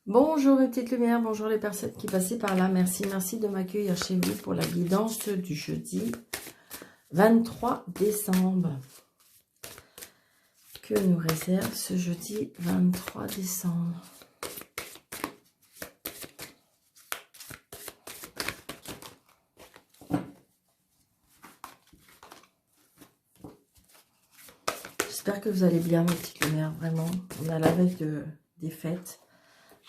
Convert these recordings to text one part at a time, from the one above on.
Bonjour mes petites lumières, bonjour les personnes qui passaient par là. Merci de m'accueillir chez vous pour la guidance du jeudi 23 décembre. Que nous réserve ce jeudi 23 décembre? J'espère que vous allez bien mes petites lumières, vraiment. On est à la veille des fêtes.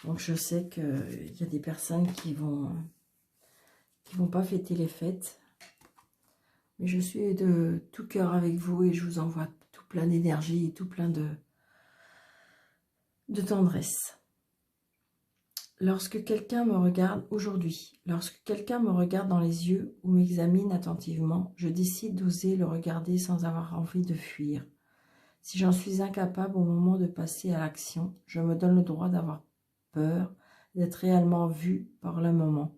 Donc je sais qu'il y a des personnes qui vont pas fêter les fêtes. Mais je suis de tout cœur avec vous et je vous envoie tout plein d'énergie et tout plein de tendresse. Lorsque quelqu'un me regarde aujourd'hui, lorsque quelqu'un me regarde dans les yeux ou m'examine attentivement, je décide d'oser le regarder sans avoir envie de fuir. Si j'en suis incapable au moment de passer à l'action, je me donne le droit d'avoir peur, d'être réellement vue par le moment.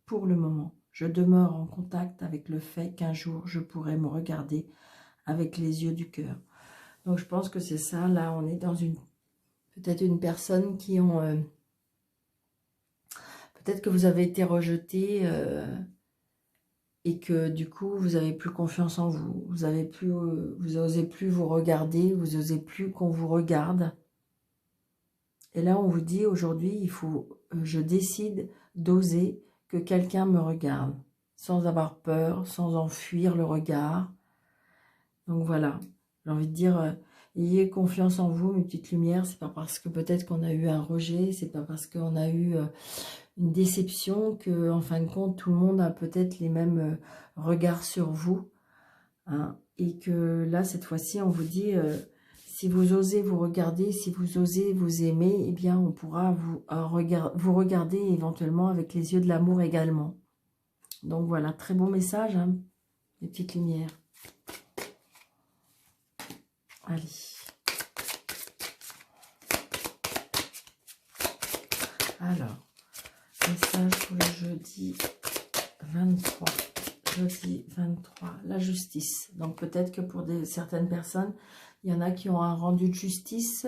Pour le moment, je demeure en contact avec le fait qu'un jour, je pourrai me regarder avec les yeux du cœur. Donc, je pense que c'est ça. Là, on est dans peut-être une personne qui ont... peut-être que vous avez été rejeté et que du coup, vous n'avez plus confiance en vous. Vous n'osez plus vous regarder, vous n'osez plus qu'on vous regarde. Et là, on vous dit aujourd'hui, je décide d'oser que quelqu'un me regarde, sans avoir peur, sans en fuir le regard. Donc voilà, j'ai envie de dire, ayez confiance en vous, mes petites lumières. C'est pas parce que peut-être qu'on a eu un rejet, c'est pas parce qu'on a eu une déception que, en fin de compte, tout le monde a peut-être les mêmes regards sur vous. Hein, et que là, cette fois-ci, on vous dit... si vous osez vous regarder, si vous osez vous aimer, eh bien, on pourra vous regarder éventuellement avec les yeux de l'amour également. Donc voilà, très bon message, hein, les petites lumières. Allez. Alors, message pour le jeudi 23. Jeudi 23, la justice. Donc peut-être que pour certaines personnes, il y en a qui ont un rendu de justice.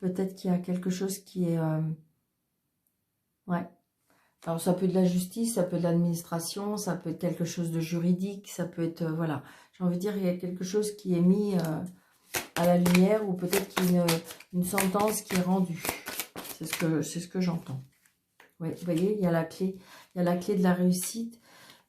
Peut-être qu'il y a quelque chose qui est... ouais. Alors ça peut être de la justice, ça peut être de l'administration, ça peut être quelque chose de juridique, ça peut être... voilà. J'ai envie de dire, il y a quelque chose qui est mis à la lumière ou peut-être qu'il y a une sentence qui est rendue. C'est ce que j'entends. Ouais, vous voyez, il y a la clé de la réussite.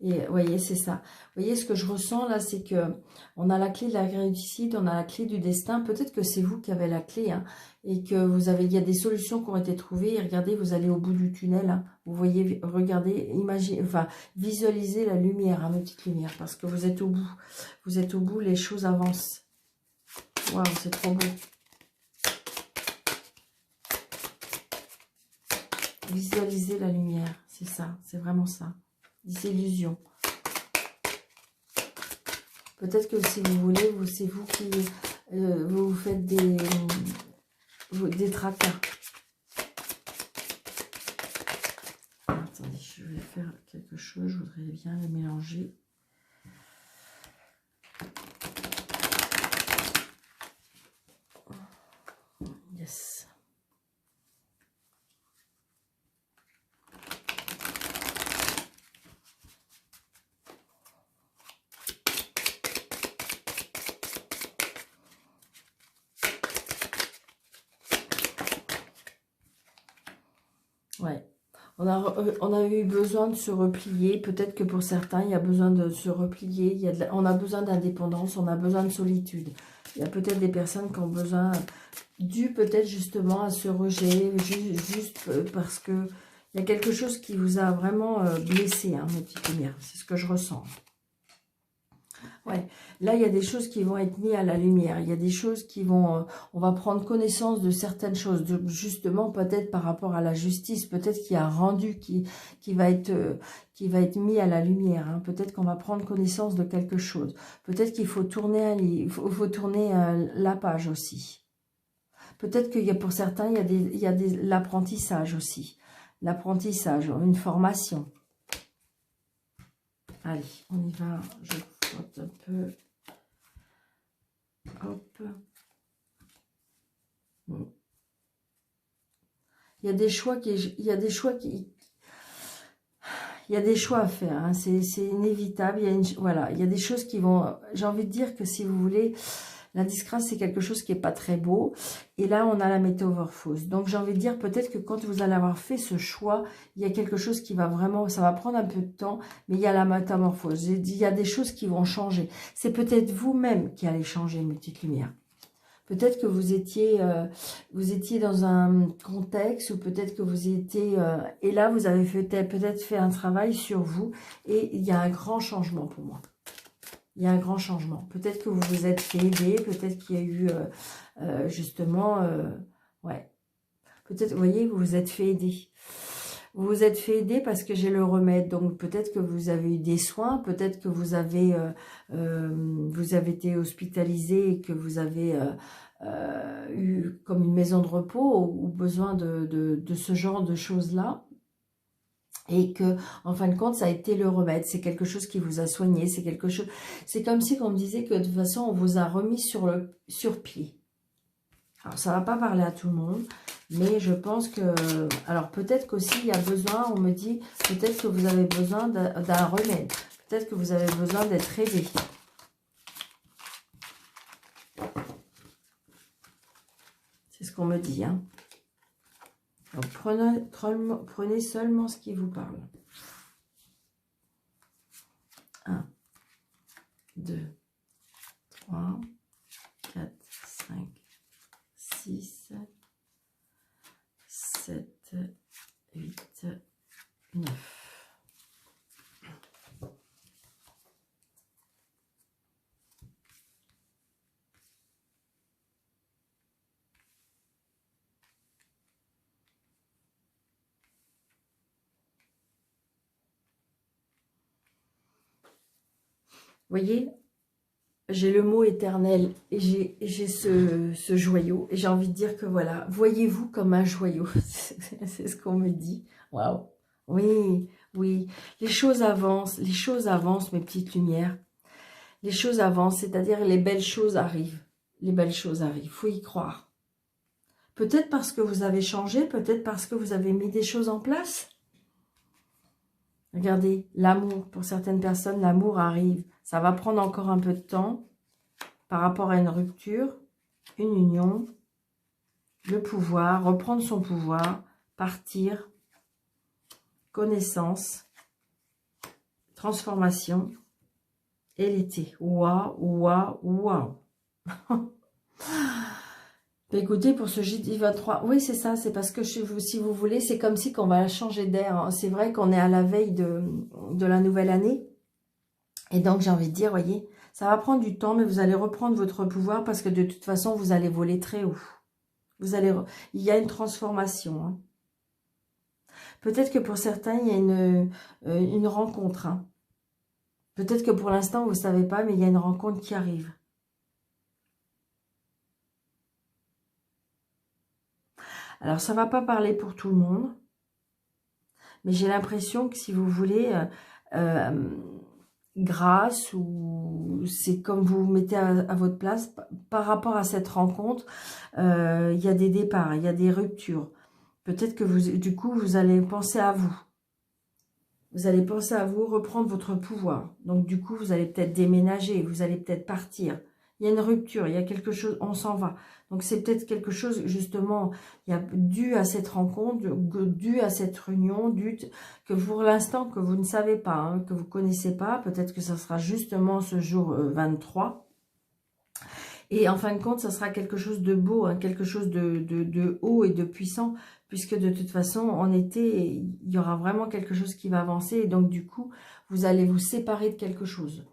Et vous voyez, c'est ça. Vous voyez, ce que je ressens là, c'est que on a la clé de la réussite, on a la clé du destin. Peut-être que c'est vous qui avez la clé, hein, et que il y a des solutions qui ont été trouvées. Et regardez, vous allez au bout du tunnel. Hein, vous voyez, regardez, imaginez, enfin, visualisez la lumière, hein, mes petites lumières, parce que vous êtes au bout. Vous êtes au bout, les choses avancent. Waouh, c'est trop beau. Visualisez la lumière, c'est ça, c'est vraiment ça. Des illusions. Peut-être que si vous voulez, c'est vous qui vous faites des tracas. Attendez, je vais faire quelque chose, je voudrais bien les mélanger. Yes. Ouais. On a eu besoin de se replier. Peut-être que pour certains, il y a besoin de se replier. On a besoin d'indépendance, on a besoin de solitude. Il y a peut-être des personnes qui ont besoin, dû peut-être justement à ce rejet, juste parce que il y a quelque chose qui vous a vraiment blessé, hein, mes petites lumières. C'est ce que je ressens. Ouais, là, il y a des choses qui vont être mises à la lumière. Il y a des choses qui vont... on va prendre connaissance de certaines choses. Justement, peut-être par rapport à la justice. Peut-être qu'il y a un rendu qui va être mis à la lumière. Hein. Peut-être qu'on va prendre connaissance de quelque chose. Peut-être qu'il faut tourner, faut tourner la page aussi. Peut-être qu'il y a pour certains, il y a l'apprentissage aussi. L'apprentissage, une formation. Allez, on y va. Je frotte un peu. Hop. Il y a des choix qui... Il y a des choix qui... Il y a des choix à faire, hein. C'est inévitable. Voilà, il y a des choses qui vont... J'ai envie de dire que si vous voulez, la disgrâce, c'est quelque chose qui n'est pas très beau. Et là, on a la métamorphose. Donc, j'ai envie de dire peut-être que quand vous allez avoir fait ce choix, il y a quelque chose qui va vraiment... Ça va prendre un peu de temps, mais il y a la métamorphose. J'ai dit, il y a des choses qui vont changer. C'est peut-être vous-même qui allez changer, mes petites lumières. Peut-être que vous étiez dans un contexte ou peut-être que vous étiez... et là, vous avez peut-être fait un travail sur vous et il y a un grand changement pour moi. Il y a un grand changement. Peut-être que vous vous êtes fait aider, peut-être qu'il y a eu justement... ouais. Peut-être, vous voyez, vous vous êtes fait aider. Vous vous êtes fait aider parce que j'ai le remède. Donc, peut-être que vous avez eu des soins. Peut-être que vous avez été hospitalisé et que vous avez eu comme une maison de repos ou besoin de ce genre de choses-là. Et que, en fin de compte, ça a été le remède. C'est quelque chose qui vous a soigné. C'est quelque chose... C'est comme si on me disait que de toute façon, on vous a remis sur pied. Alors, ça ne va pas parler à tout le monde, mais je pense que... Alors, peut-être qu'aussi, il y a besoin, on me dit, peut-être que vous avez besoin d'un remède. Peut-être que vous avez besoin d'être aidé. C'est ce qu'on me dit, hein. Donc, prenez seulement ce qui vous parle. 1, 2, 3, 4, 5, 6, 7, 8, 9. Vous voyez, j'ai le mot éternel et j'ai ce joyau. Et j'ai envie de dire que voilà, voyez-vous comme un joyau. C'est ce qu'on me dit. Waouh. Oui, oui. Les choses avancent, mes petites lumières. Les choses avancent, c'est-à-dire les belles choses arrivent. Les belles choses arrivent, il faut y croire. Peut-être parce que vous avez changé, peut-être parce que vous avez mis des choses en place. Regardez, l'amour, pour certaines personnes, l'amour arrive. Ça va prendre encore un peu de temps par rapport à une rupture, une union, le pouvoir, reprendre son pouvoir, partir, connaissance, transformation et l'été. Waouh, waouh, waouh. Écoutez, pour ce jeudi 23, oui, c'est ça, c'est parce que si vous voulez, c'est comme si qu'on va changer d'air. Hein. C'est vrai qu'on est à la veille de la nouvelle année. Et donc, j'ai envie de dire, voyez, ça va prendre du temps, mais vous allez reprendre votre pouvoir parce que de toute façon, vous allez voler très haut. Il y a une transformation. Hein. Peut-être que pour certains, il y a une rencontre. Hein. Peut-être que pour l'instant, vous ne savez pas, mais il y a une rencontre qui arrive. Alors, ça ne va pas parler pour tout le monde. Mais j'ai l'impression que si vous voulez, grâce ou c'est comme vous vous mettez à votre place, par rapport à cette rencontre, il y a des départs, il y a des ruptures. Peut-être que du coup, vous allez penser à vous. Vous allez penser à vous, reprendre votre pouvoir. Donc, du coup, vous allez peut-être déménager, vous allez peut-être partir. Il y a une rupture, il y a quelque chose, on s'en va. Donc, c'est peut-être quelque chose, justement, dû à cette rencontre, dû à cette réunion, que pour l'instant, que vous ne savez pas, hein, que vous ne connaissez pas. Peut-être que ça sera justement ce jour 23. Et en fin de compte, ça sera quelque chose de beau, hein, quelque chose de haut et de puissant, puisque de toute façon, en été, il y aura vraiment quelque chose qui va avancer. Et donc, du coup, vous allez vous séparer de quelque chose.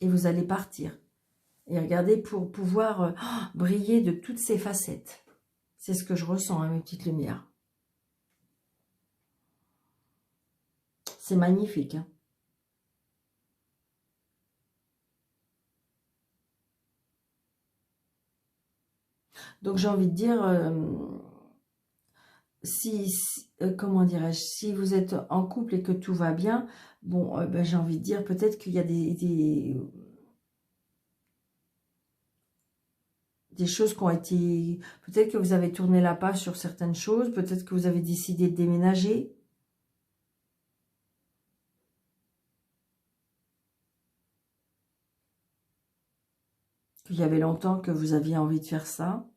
Et vous allez partir. Et regardez, pour pouvoir briller de toutes ces facettes. C'est ce que je ressens, hein, mes petites lumières. C'est magnifique, hein. Donc, j'ai envie de dire, comment dirais-je, si vous êtes en couple et que tout va bien, bon, ben, j'ai envie de dire, peut-être qu'il y a des choses qui ont été... Peut-être que vous avez tourné la page sur certaines choses. Peut-être que vous avez décidé de déménager. Il y avait longtemps que vous aviez envie de faire ça.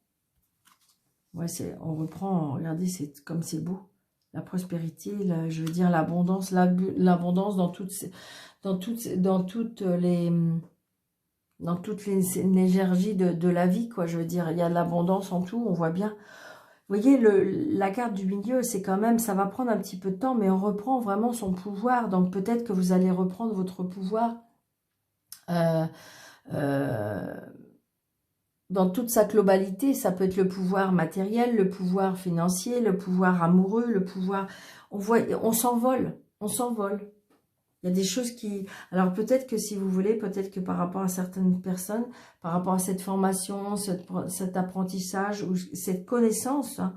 Ouais, on reprend, regardez, c'est comme c'est beau. La prospérité, je veux dire l'abondance, l'abondance dans toutes les énergies de la vie, quoi. Je veux dire, il y a de l'abondance en tout, on voit bien. Vous voyez, la carte du milieu, c'est quand même, ça va prendre un petit peu de temps, mais on reprend vraiment son pouvoir. Donc peut-être que vous allez reprendre votre pouvoir euh, dans toute sa globalité. Ça peut être le pouvoir matériel, le pouvoir financier, le pouvoir amoureux, le pouvoir... On s'envole, on s'envole. Il y a des choses qui... Alors peut-être que si vous voulez, peut-être que par rapport à certaines personnes, par rapport à cette formation, cet apprentissage ou cette connaissance, hein,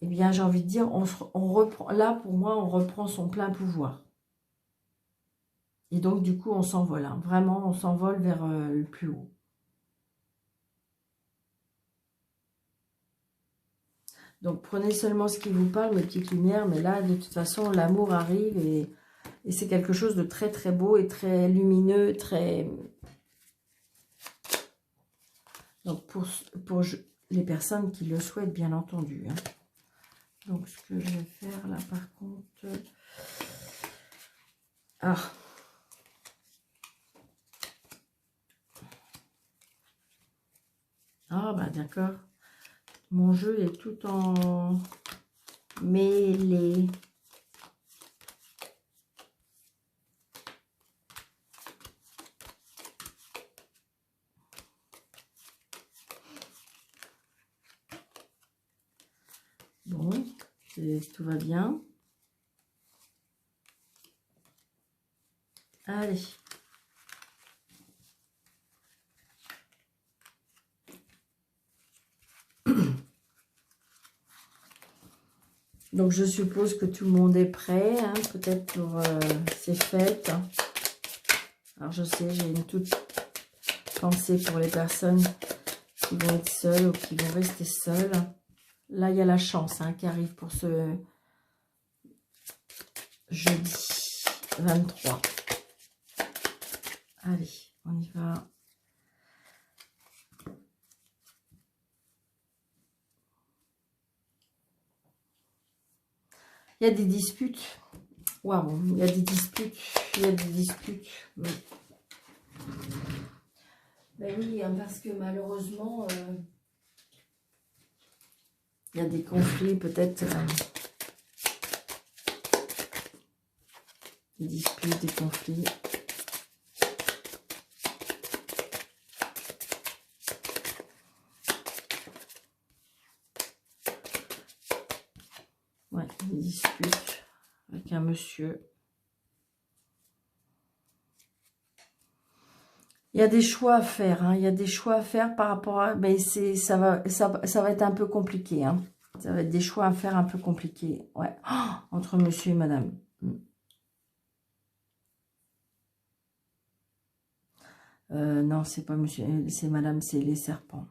eh bien j'ai envie de dire, on reprend, là pour moi, on reprend son plein pouvoir. Et donc du coup, on s'envole, hein, vraiment, on s'envole vers le plus haut. Donc prenez seulement ce qui vous parle, mes petites lumières, mais là, de toute façon, l'amour arrive et c'est quelque chose de très très beau et très lumineux, très... Donc pour les personnes qui le souhaitent, bien entendu. Hein. Donc ce que je vais faire là, par contre... Ah. Ah bah d'accord. Mon jeu est tout en mêlé. Bon, tout va bien. Allez. Donc, je suppose que tout le monde est prêt, hein, peut-être pour ces fêtes. Alors, je sais, j'ai une toute pensée pour les personnes qui vont être seules ou qui vont rester seules. Là, il y a la chance hein, qui arrive pour ce jeudi 23. Allez, on y va. Il y a des disputes. Waouh, il y a des disputes. Il y a des disputes. Oui. Ben oui, hein, parce que malheureusement, il y a des conflits, peut-être. Des disputes, des conflits. Ouais, des disputes avec un monsieur. Il y a des choix à faire, hein. Il y a des choix à faire par rapport à... Mais ça va être un peu compliqué, hein. Ça va être des choix à faire un peu compliqués, ouais. Oh, entre monsieur et madame. Non, c'est pas monsieur, c'est madame, c'est les serpents.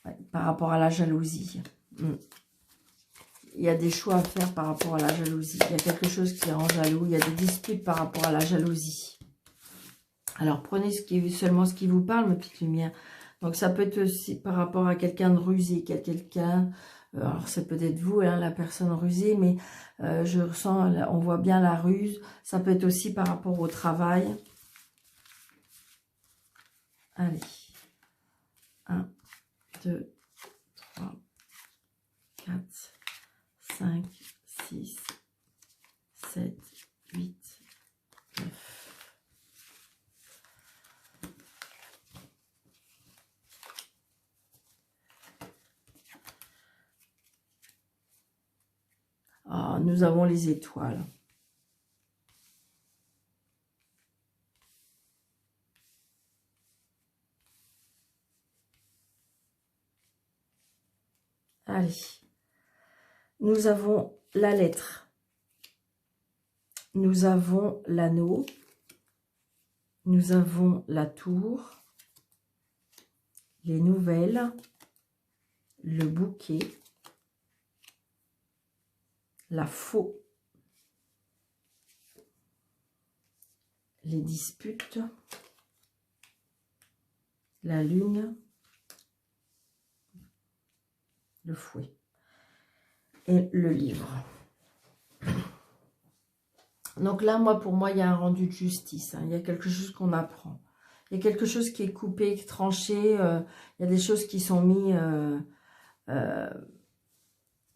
Ouais, par rapport à la jalousie. Il y a des choix à faire par rapport à la jalousie. Il y a quelque chose qui rend jaloux. Il y a des disputes par rapport à la jalousie. Alors, prenez seulement ce qui vous parle, mes petites lumières. Donc, ça peut être aussi par rapport à quelqu'un de rusé, quelqu'un... alors, c'est peut-être vous, hein, la personne rusée, mais je ressens, on voit bien la ruse. Ça peut être aussi par rapport au travail. Allez. 1, 2, 3, 4, 5, 6, 7, 8, 9. Ah, nous avons les étoiles. Allez. Nous avons la lettre. Nous avons l'anneau. Nous avons la tour. les nouvelles, le bouquet, la faux, les disputes, la lune, le fouet et le livre. Donc là, pour moi, il y a un rendu de justice. Il y a quelque chose qu'on apprend. Il y a quelque chose qui est coupé, tranché. Il y a des choses qui sont mises...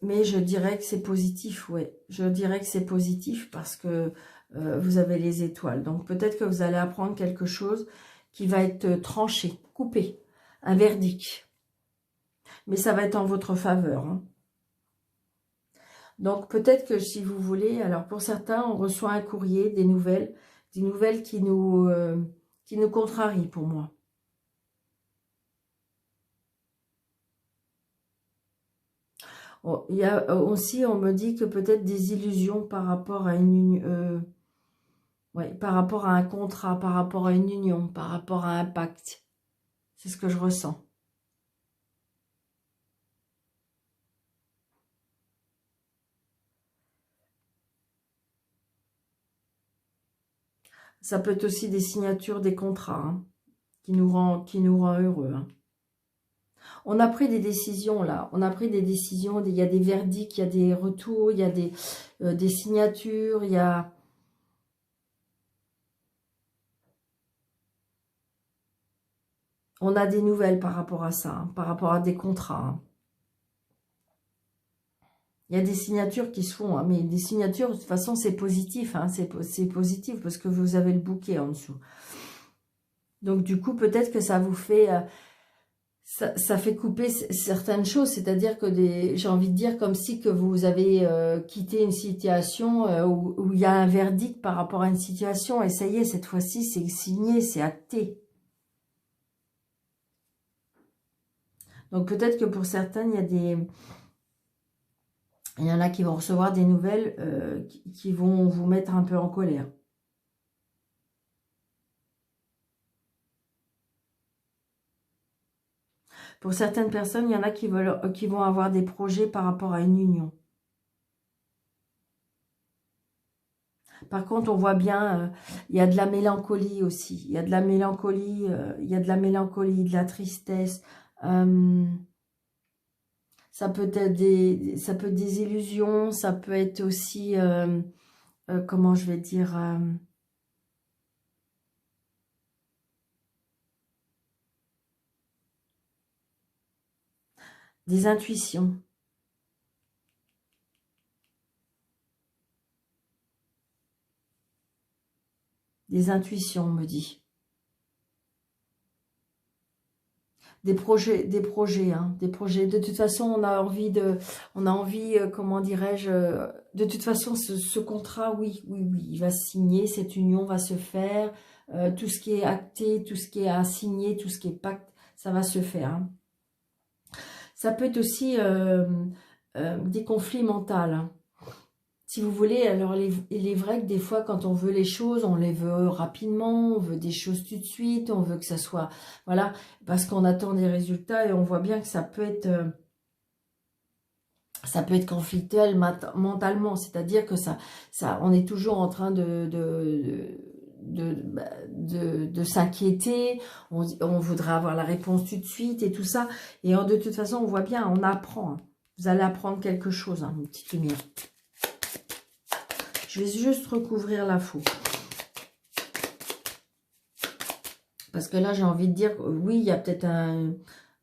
mais je dirais que c'est positif, ouais. Je dirais que c'est positif parce que vous avez les étoiles. Donc peut-être que vous allez apprendre quelque chose qui va être tranché, coupé. Un verdict. Mais ça va être en votre faveur, hein. Donc, peut-être que si vous voulez, alors pour certains, on reçoit un courrier, des nouvelles qui nous contrarient pour moi. Oh, il y a aussi, on me dit que peut-être des illusions par rapport à par rapport à un contrat, par rapport à une union, par rapport à un pacte. C'est ce que je ressens. Ça peut être aussi des signatures, des contrats, hein, qui nous rend heureux, hein. On a pris des décisions là, on a pris des décisions, il y a des verdicts, il y a des retours, il y a des signatures, il y a... On a des nouvelles par rapport à ça, hein, par rapport à des contrats, hein. Il y a des signatures qui se font, hein, mais des signatures, de toute façon, c'est positif, hein, c'est positif parce que vous avez le bouquet en dessous. Donc du coup, peut-être que ça vous fait... Ça fait couper certaines choses, c'est-à-dire que j'ai envie de dire comme si que vous avez quitté une situation où il y a un verdict par rapport à une situation, et ça y est, cette fois-ci, c'est signé, c'est acté. Donc peut-être que pour certaines, il y en a qui vont recevoir des nouvelles qui vont vous mettre un peu en colère. Pour certaines personnes, il y en a qui vont avoir des projets par rapport à une union. Par contre, on voit bien, il y a de la mélancolie aussi. Il y a de la mélancolie, de la tristesse. Ça peut être des illusions, ça peut être aussi, comment je vais dire, des intuitions. Des intuitions, on me dit. Des projets, hein, des projets. De toute façon, on a envie, comment dirais-je, de toute façon, ce contrat, oui, il va se signer, cette union va se faire, tout ce qui est acté, tout ce qui est à signer, tout ce qui est pacte, ça va se faire, hein. Ça peut être aussi des conflits mentaux, hein. Si vous voulez, alors il est vrai que des fois, quand on veut les choses, on les veut rapidement, on veut des choses tout de suite, on veut que ça soit... Voilà, parce qu'on attend des résultats et on voit bien que ça peut être conflictuel mentalement. C'est-à-dire que on est toujours en train de s'inquiéter, on voudrait avoir la réponse tout de suite et tout ça. Et de toute façon, on voit bien, on apprend, hein. Vous allez apprendre quelque chose, hein, une petite lumière. Je vais juste recouvrir la faux. Parce que là, j'ai envie de dire, oui, il y a peut-être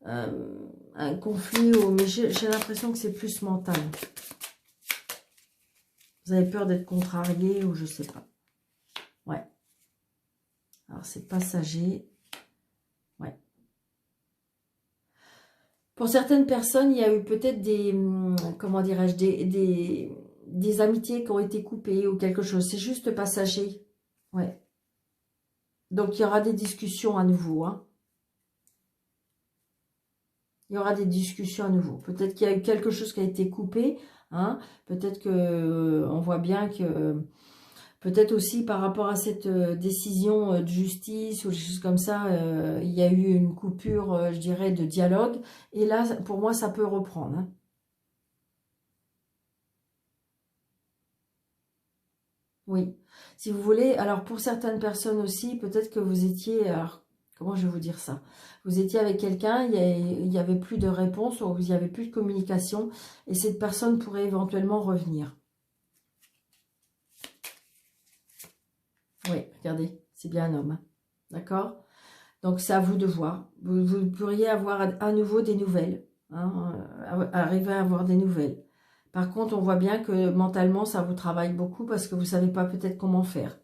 un conflit, mais j'ai l'impression que c'est plus mental. Vous avez peur d'être contrarié ou je sais pas. Ouais. Alors, c'est passager. Ouais. Pour certaines personnes, il y a eu peut-être comment dirais-je, des amitiés qui ont été coupées ou quelque chose. C'est juste passager. Ouais. Donc, il y aura des discussions à nouveau, hein. Il y aura des discussions à nouveau. Peut-être qu'il y a eu quelque chose qui a été coupé, hein. Peut-être que on voit bien que Peut-être aussi par rapport à cette décision de justice ou des choses comme ça, il y a eu une coupure, je dirais, de dialogue. Et là, pour moi, ça peut reprendre. Hein. Oui, si vous voulez. Alors, pour certaines personnes aussi, peut-être que vous étiez... Alors, comment je vais vous dire ça? Vous étiez avec quelqu'un, il n'y avait plus de réponse, ou il n'y avait plus de communication, et cette personne pourrait éventuellement revenir. Oui, regardez, c'est bien un homme. Hein. D'accord? Donc, c'est à vous de voir. Vous pourriez avoir à nouveau des nouvelles. Hein, arriver à avoir des nouvelles. Par contre, on voit bien que mentalement, ça vous travaille beaucoup parce que vous ne savez pas peut-être comment faire.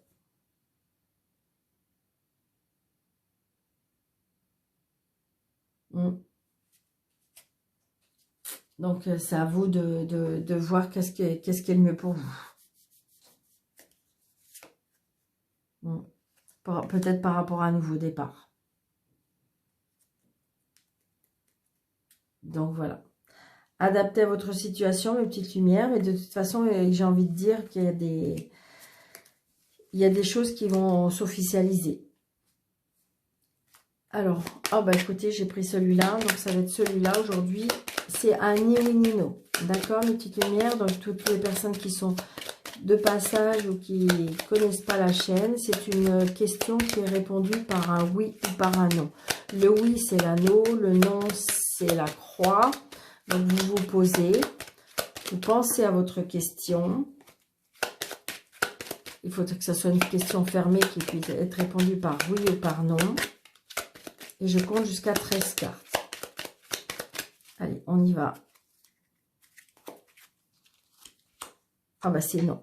Mm. Donc, c'est à vous de voir qu'est-ce qui est le mieux pour vous. Mm. Peut-être par rapport à un nouveau départ. Donc, voilà. Adaptez à votre situation, mes petites lumières. Mais de toute façon, j'ai envie de dire qu'il y a des choses qui vont s'officialiser. Alors, oh bah écoutez, j'ai pris celui-là. Donc, ça va être celui-là aujourd'hui. C'est un ni oui ni non. D'accord, mes petites lumières. Donc, toutes les personnes qui sont de passage ou qui ne connaissent pas la chaîne, c'est une question qui est répondue par un oui ou par un non. Le oui, c'est l'anneau. Le non, c'est la croix. Donc, vous vous posez. Vous pensez à votre question. Il faut que ce soit une question fermée qui puisse être répondue par oui ou par non. Et je compte jusqu'à 13 cartes. Allez, on y va. Ah bah c'est non.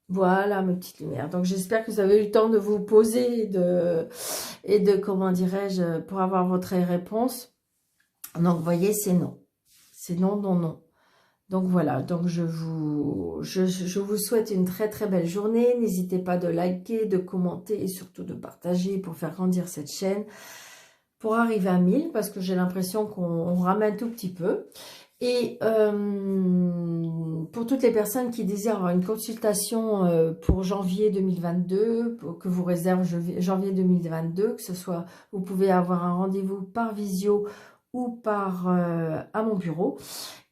Voilà mes petites lumières. Donc j'espère que vous avez eu le temps de vous poser et de comment dirais-je, pour avoir votre réponse. Donc vous voyez, c'est non. C'est non, non, non. Donc voilà, donc je vous souhaite une très très belle journée. N'hésitez pas de liker, de commenter et surtout de partager pour faire grandir cette chaîne. Pour arriver à 1000, parce que j'ai l'impression qu'on ramène tout petit peu. Et pour toutes les personnes qui désirent avoir une consultation pour janvier 2022, pour que vous réservez janvier 2022, que ce soit, vous pouvez avoir un rendez-vous par visio ou par à mon bureau.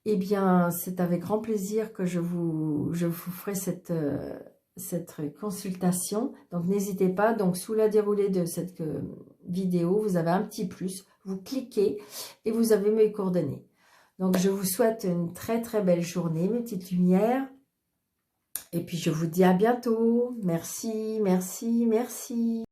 Eh bien, c'est avec grand plaisir que je vous ferai cette consultation. Donc, n'hésitez pas. Donc, sous la déroulée de cette vidéo, vous avez un petit plus. Vous cliquez et vous avez mes coordonnées. Donc, je vous souhaite une très, très belle journée, mes petites lumières. Et puis, je vous dis à bientôt. Merci, merci, merci.